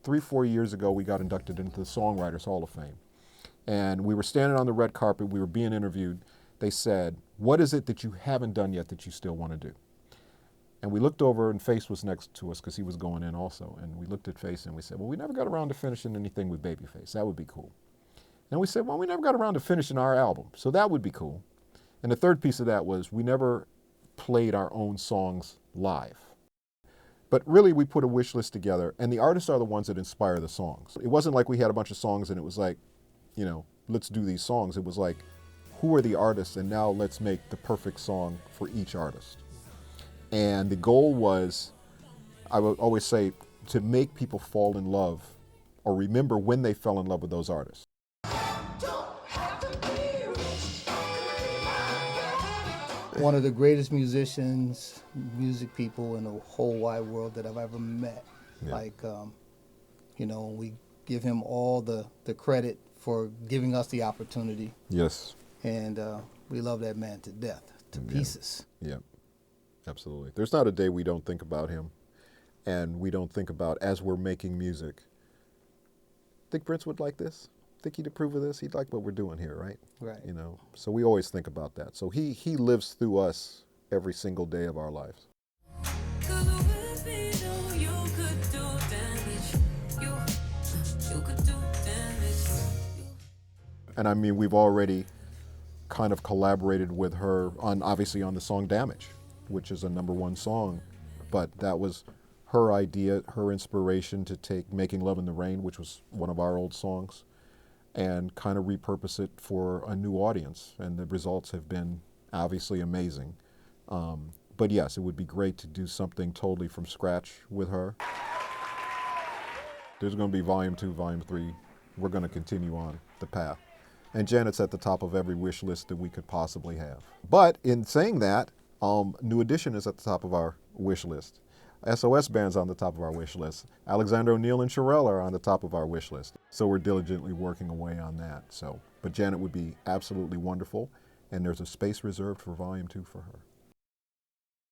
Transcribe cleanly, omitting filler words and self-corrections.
3-4 years ago, we got inducted into the Songwriters Hall of Fame. And we were standing on the red carpet, we were being interviewed. They said, what is it that you haven't done yet that you still want to do? And we looked over, and Face was next to us because he was going in also. And we looked at Face and we said, well, we never got around to finishing anything with Babyface. That would be cool. And we said, well, we never got around to finishing our album, so that would be cool. And the third piece of that was we never played our own songs live. But really, we put a wish list together, and the artists are the ones that inspire the songs. It wasn't like we had a bunch of songs and it was like, you know, let's do these songs. It was like, who are the artists, and now let's make the perfect song for each artist. And the goal was, I would always say, to make people fall in love or remember when they fell in love with those artists. One of the greatest musicians, music people in the whole wide world that I've ever met. Yeah. Like, you know, we give him all the credit for giving us the opportunity. Yes. And we love that man to death, to pieces. Yeah, absolutely. There's not a day we don't think about him, and we don't think about, as we're making music, think Prince would like this? Think he'd approve of this? He'd like what we're doing here, right? Right. You know, so we always think about that. So he lives through us every single day of our lives. And I mean, we've already kind of collaborated with her on, obviously, on the song Damage, which is a #1 song. But that was her idea, her inspiration to take Making Love in the Rain, which was one of our old songs, and kind of repurpose it for a new audience. And the results have been obviously amazing. But yes, it would be great to do something totally from scratch with her. There's going to be Volume 2, Volume 3. We're going to continue on the path. And Janet's at the top of every wish list that we could possibly have. But in saying that, New Edition is at the top of our wish list. SOS Band's on the top of our wish list. Alexander O'Neal and Sherelle are on the top of our wish list. So we're diligently working away on that. But Janet would be absolutely wonderful, and there's a space reserved for Volume 2 for her.